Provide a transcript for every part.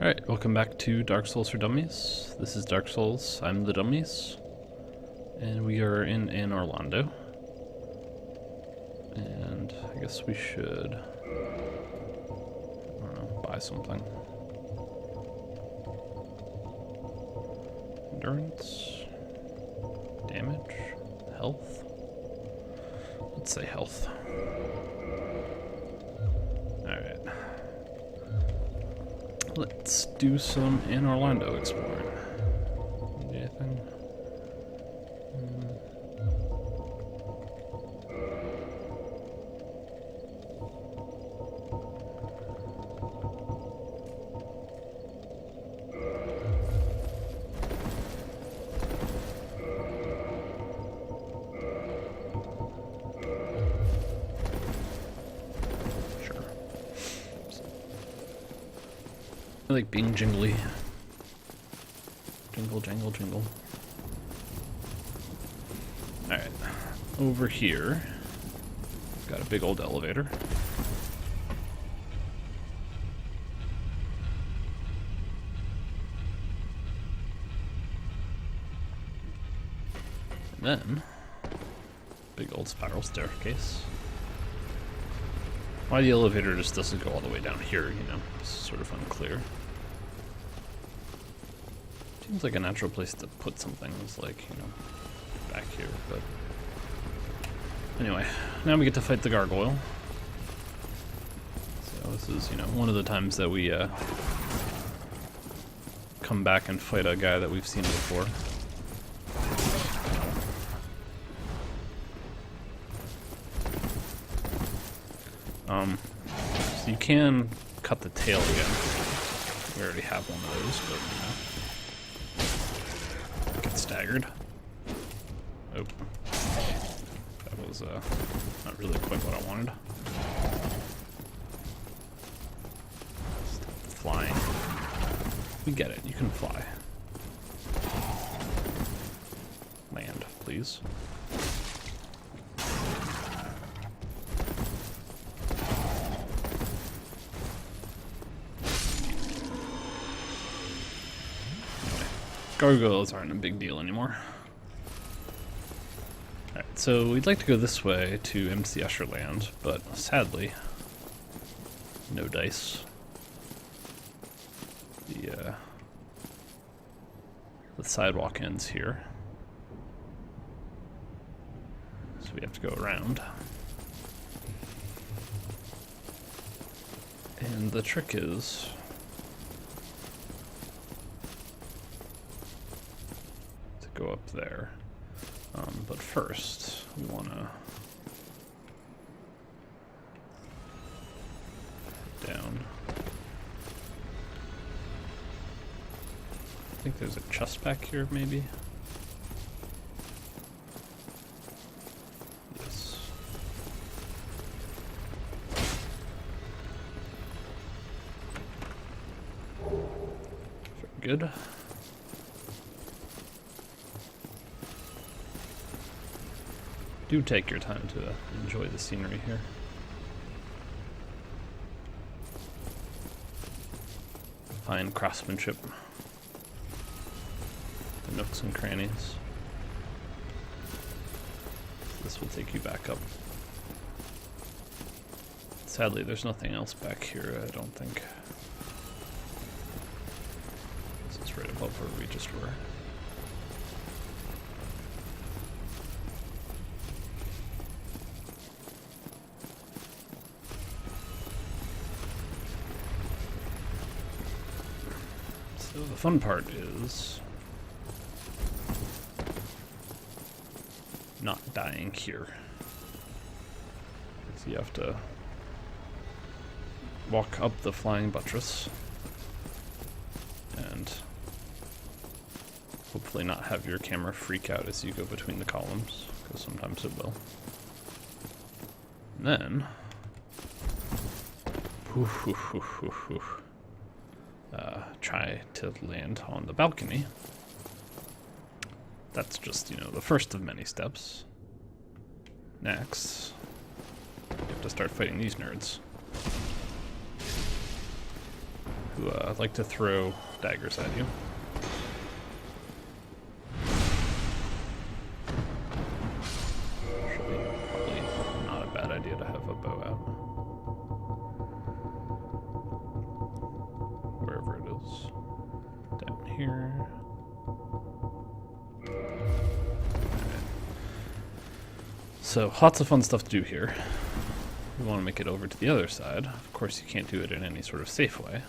Alright, welcome back to Dark Souls for Dummies. This is Dark Souls, I'm the Dummies. And we are in Anor, Lando. And I guess we should, I don't know, buy something. Endurance, damage, health. Let's say health. Alright. Let's do some Anor Lando exploring. Anything? I like being jingly. Jingle, jangle, jingle. Alright. Over here, got a big old elevator. And then, big old spiral staircase. Why the elevator just doesn't go all the way down here, you know, it's sort of unclear. Seems like a natural place to put something is like, you know, back here, but... Anyway, now we get to fight the gargoyle. So this is, you know, one of the times that we, come back and fight a guy that we've seen before. So you can cut the tail again. We already have one of those, but, you know. Get staggered. Oh. That was, not really quite what I wanted. Stop flying. We get it, you can fly. Land, please. Gargoyles aren't a big deal anymore. Alright, so we'd like to go this way to MC Escher Land, but sadly, no dice. The sidewalk ends here. So we have to go around. And the trick is... go up there, but first we want to down. I think there's a chest back here, maybe. Yes. Very good. Do take your time to enjoy the scenery here. Fine craftsmanship. The nooks and crannies. This will take you back up. Sadly, there's nothing else back here, I don't think. This is right above where we just were. So the fun part is not dying here. So you have to walk up the flying buttress and hopefully not have your camera freak out as you go between the columns, because sometimes it will. And then try to land on the balcony. That's just, you know, the first of many steps. Next, you have to start fighting these nerds. who like to throw daggers at you. Actually, probably not a bad idea to have a bow out. Wherever it is. Down here. Alright. So, lots of fun stuff to do here. We want to make it over to the other side. Of course, you can't do it in any sort of safe way.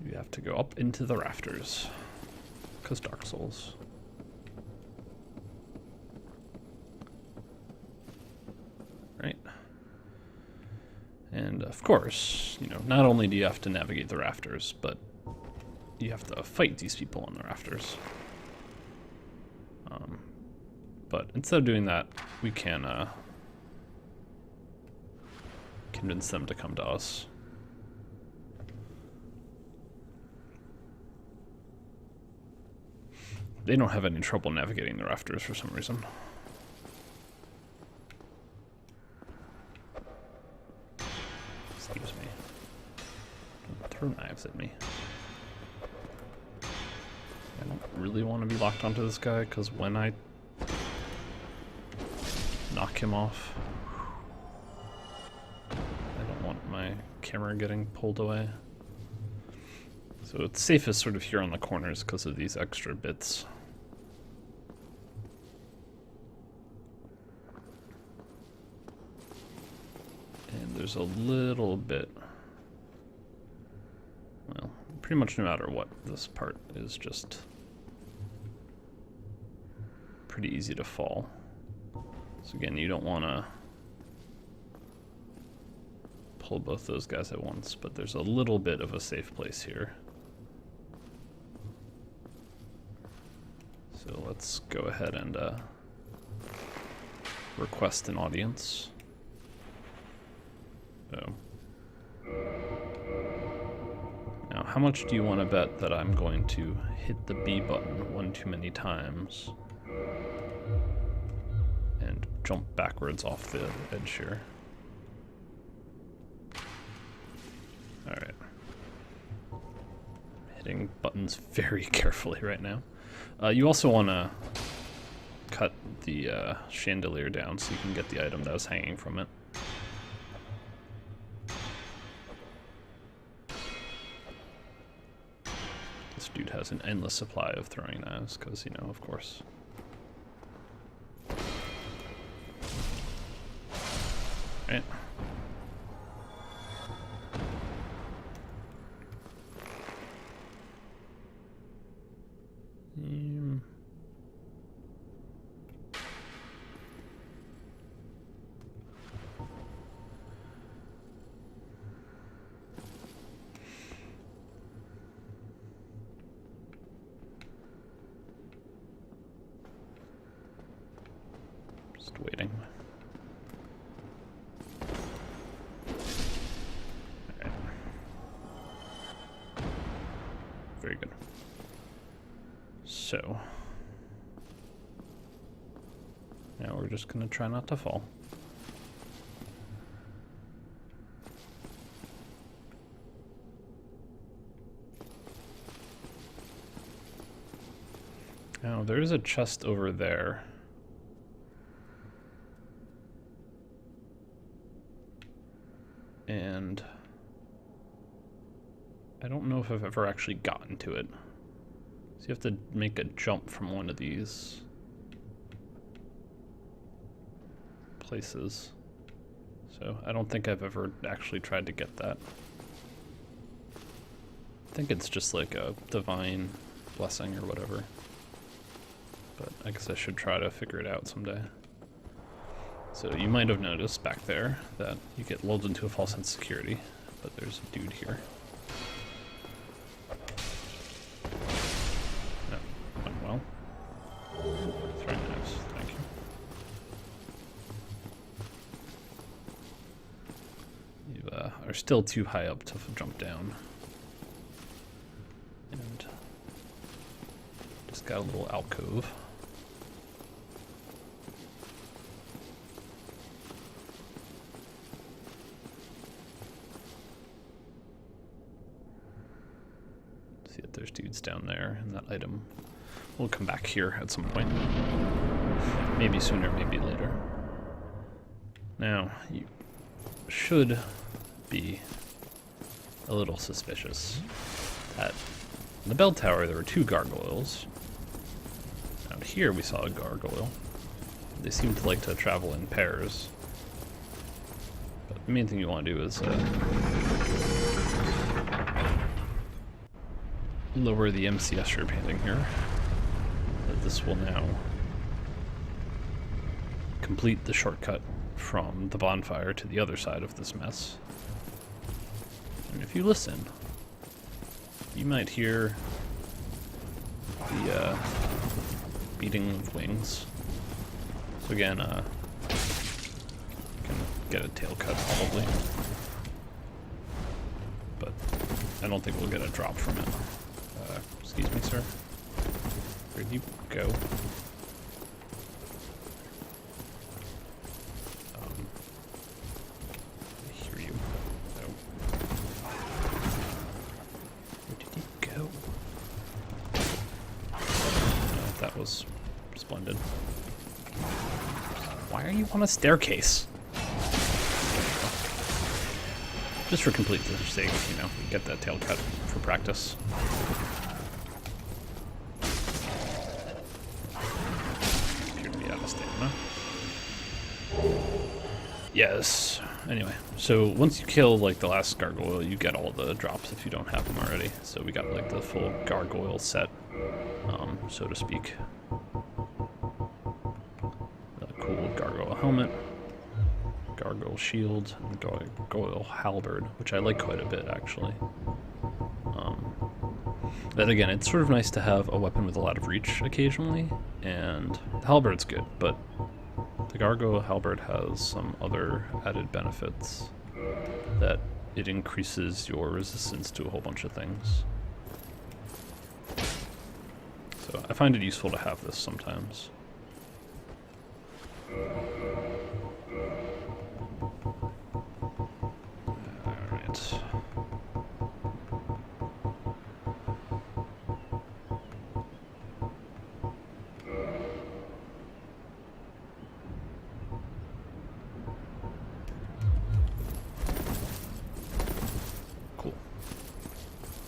You have to go up into the rafters. Because Dark Souls. Right. And of course, you know, not only do you have to navigate the rafters, but you have to fight these people on the rafters. But instead of doing that, we can convince them to come to us. They don't have any trouble navigating the rafters for some reason. Excuse me. Don't throw knives at me. I don't really want to be locked onto this guy, because when I knock him off, I don't want my camera getting pulled away. So it's safest sort of here on the corners because of these extra bits. And there's a little bit, well, pretty much no matter what, this part is just pretty easy to fall. So again, you don't want to pull both those guys at once, but there's a little bit of a safe place here. So let's go ahead and request an audience. So now, how much do you want to bet that I'm going to hit the B button one too many times and jump backwards off the edge here? Alright. Hitting buttons very carefully right now. You also want to cut the chandelier down so you can get the item that was hanging from it. This dude has an endless supply of throwing knives because, you know, of course. Right. Just waiting. Alright. Very good. So now we're just gonna try not to fall. Now there's a chest over there. And I don't know if I've ever actually gotten to it. So you have to make a jump from one of these places. So I don't think I've ever actually tried to get that. I think it's just like a divine blessing or whatever. But I guess I should try to figure it out someday. So you might have noticed back there that you get lulled into a false sense of security, but there's a dude here. That went well. Throwing knives, thank you. You are still too high up to jump down. And just got a little alcove. See that there's dudes down there, and that item will come back here at some point. Maybe sooner, maybe later. Now, you should be a little suspicious that in the bell tower there were 2 gargoyles. Out here we saw a gargoyle. They seem to like to travel in pairs. But the main thing you want to do is lower the MCS you're painting here. This will now complete the shortcut from the bonfire to the other side of this mess. And if you listen, you might hear the beating of wings. So again, can get a tail cut probably, but I don't think we'll get a drop from it. Excuse me, sir. Where'd you go? I hear you. No. Where did you go? No, that was splendid. Why are you on a staircase? Just for completeness sake, you know, get that tail cut for practice. Appear to be out of stamina. Yes. Anyway, so once you kill like the last gargoyle, you get all the drops if you don't have them already. So we got like the full gargoyle set, so to speak. Cool gargoyle helmet, gargoyle shield, and gargoyle halberd, which I like quite a bit actually. Then again, it's sort of nice to have a weapon with a lot of reach occasionally, and the halberd's good, but the gargoyle halberd has some other added benefits that it increases your resistance to a whole bunch of things. So I find it useful to have this sometimes. Alright. Cool.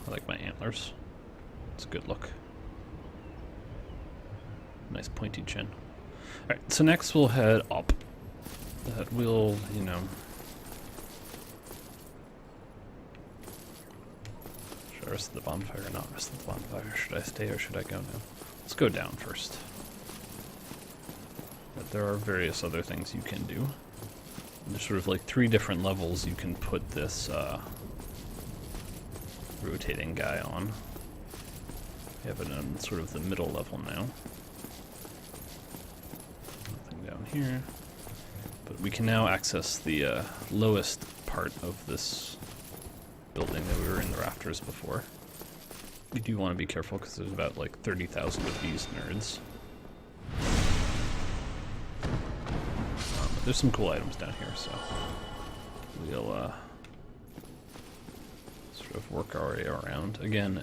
I like my antlers. It's a good look. Nice pointy chin. Alright, so next we'll head up. That will, you know... Should I rest at the bonfire or not rest at the bonfire? Should I stay or should I go now? Let's go down first. But there are various other things you can do. There's sort of like 3 different levels you can put this rotating guy on. We have it in sort of the middle level now. Down here, but we can now access the lowest part of this building that we were in the rafters before. We do want to be careful because there's about like 30,000 of these nerds. But there's some cool items down here, so we'll sort of work our way around. Again,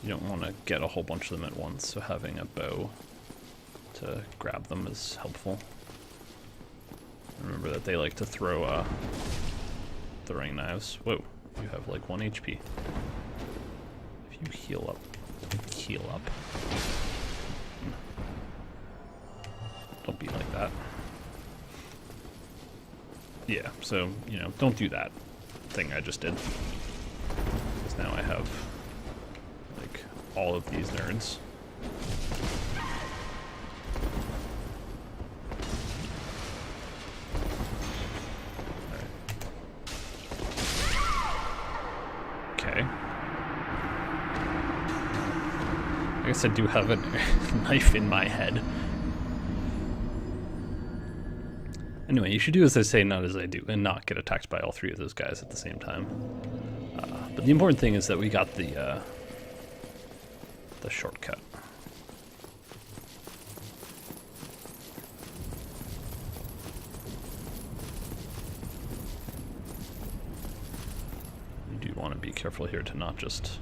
you don't want to get a whole bunch of them at once, so having a bow to grab them is helpful. Remember that they like to throw throwing knives. Whoa, you have like 1 HP. If you heal up. Don't be like that. Yeah, so, you know, don't do that thing I just did. Because now I have like all of these nerds. I guess I do have a knife in my head. Anyway, you should do as I say, not as I do, and not get attacked by all 3 of those guys at the same time. But the important thing is that we got the shortcut. You do want to be careful here to not just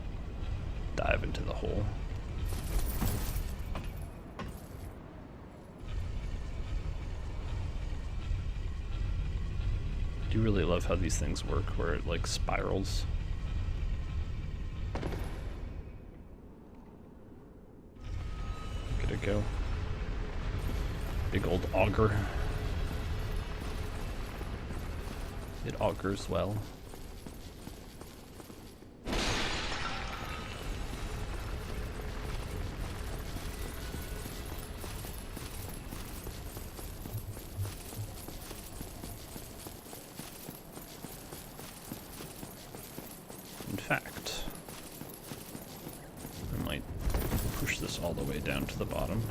dive into the hole. I do really love how these things work, where it like spirals. Look at it go. Big old auger. It augurs well. In fact, I might push this all the way down to the bottom.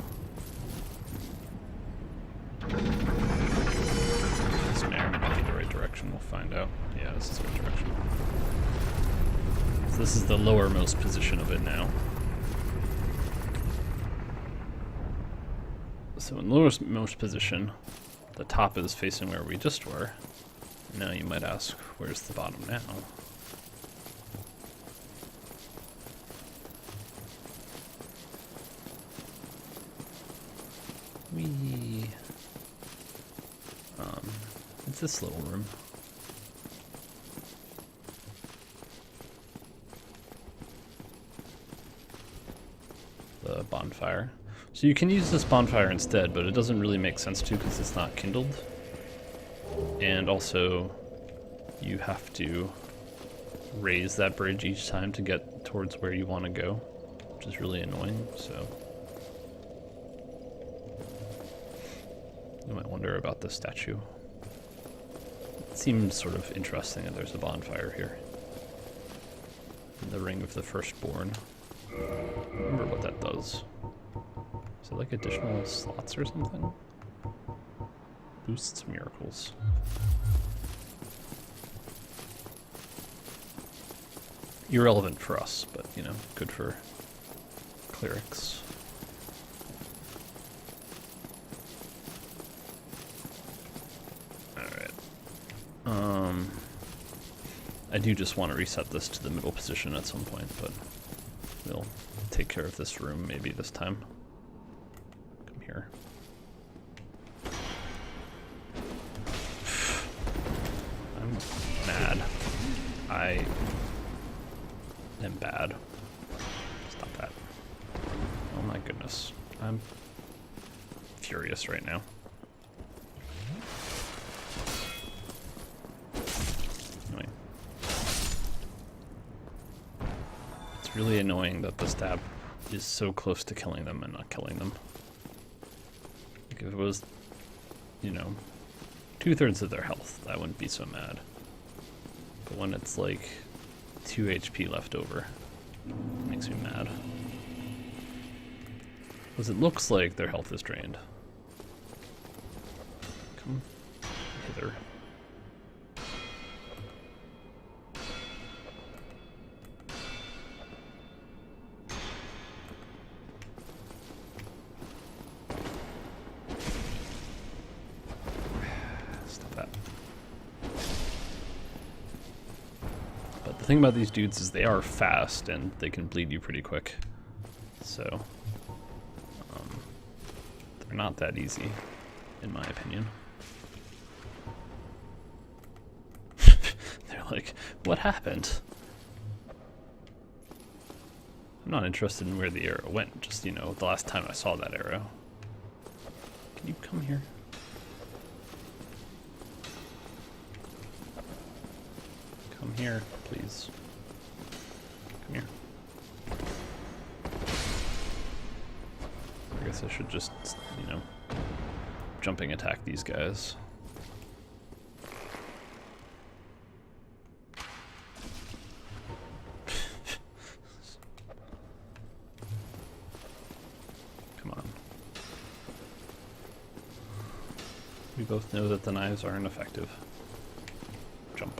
This may or may not be the right direction, we'll find out. Yeah, this is the right direction. So this is the lowermost position of it now. So in lowermost position, the top is facing where we just were. Now you might ask, where's the bottom now? It's this little room. The bonfire. So you can use this bonfire instead, but it doesn't really make sense to because it's not kindled. And also, you have to raise that bridge each time to get towards where you want to go, which is really annoying, so. You might wonder about the statue. It seems sort of interesting that there's a bonfire here. In the Ring of the Firstborn. I remember what that does. Is it like additional slots or something? Boosts miracles. Irrelevant for us, but you know, good for clerics. I do just want to reset this to the middle position at some point, but we'll take care of this room maybe this time. Come here. I'm mad. I am bad. Stop that. Oh my goodness. I'm furious right now. It's really annoying that the stab is so close to killing them and not killing them. Like if it was, you know, 2/3 of their health, I wouldn't be so mad. But when it's like 2 HP left over, it makes me mad. Because it looks like their health is drained. Come hither. The thing about these dudes is they are fast and they can bleed you pretty quick. So, they're not that easy, in my opinion. They're like, what happened? I'm not interested in where the arrow went, just, you know, the last time I saw that arrow. Can you come here? Come here, please. Come here. I guess I should just, you know, jumping attack these guys. Come on. We both know that the knives aren't effective. Jump.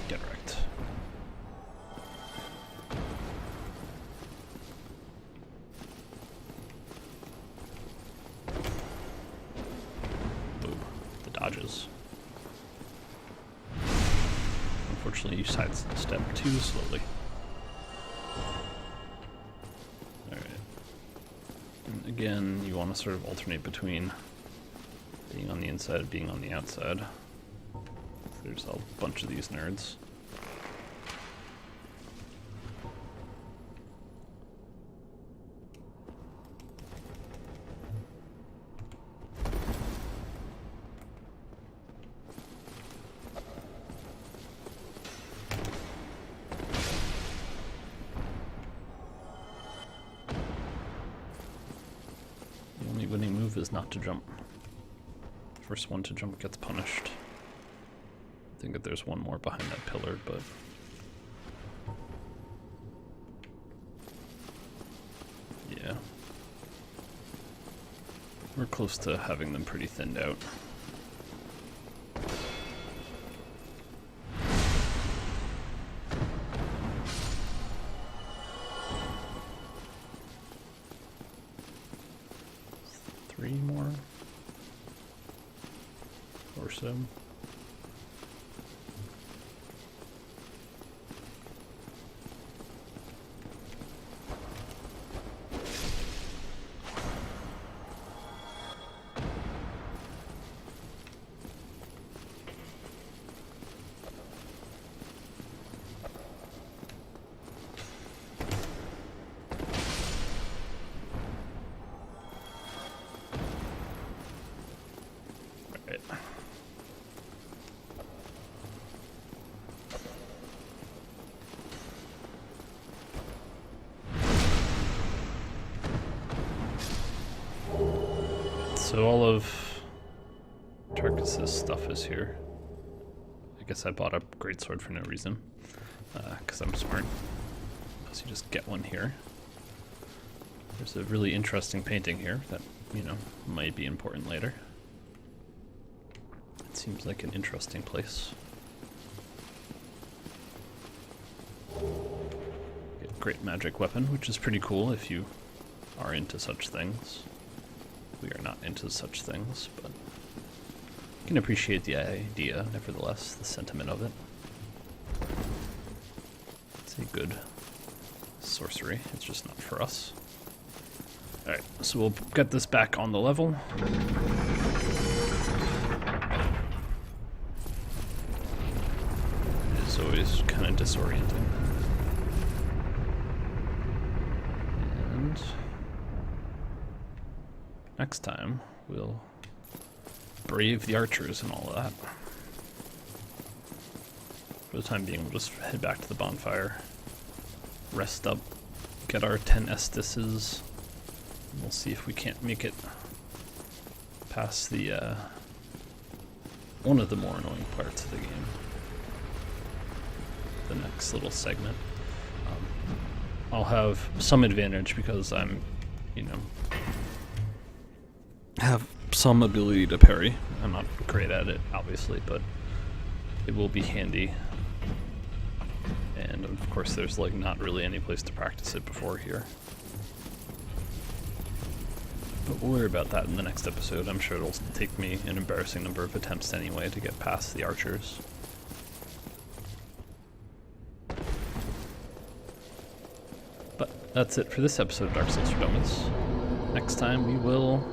Get wrecked. Boom. The dodges. Unfortunately, you sidestep too slowly. again, you want to sort of alternate between being on the inside and being on the outside. There's a bunch of these nerds. The only winning move is not to jump. First one to jump gets punished. I think that there's one more behind that pillar, but... yeah. We're close to having them pretty thinned out. Three more or so. So all of Tarkus's stuff is here. I guess I bought a greatsword for no reason, because I'm smart. So you just get one here. There's a really interesting painting here that, you know, might be important later. It seems like an interesting place. Get a great magic weapon, which is pretty cool if you are into such things. We are not into such things, but you can appreciate the idea, nevertheless, the sentiment of it. It's a good sorcery, it's just not for us. Alright, so we'll get this back on the level. It is always kind of disorienting. And next time, we'll brave the archers and all of that. For the time being, we'll just head back to the bonfire, rest up, get our 10 Estises, and we'll see if we can't make it past the, one of the more annoying parts of the game. The next little segment. I'll have some advantage because I'm, you know, have some ability to parry. I'm not great at it, obviously, but it will be handy. And of course there's like not really any place to practice it before here. But we'll worry about that in the next episode. I'm sure it'll take me an embarrassing number of attempts anyway to get past the archers. But that's it for this episode of Dark Souls for Dummies. Next time we will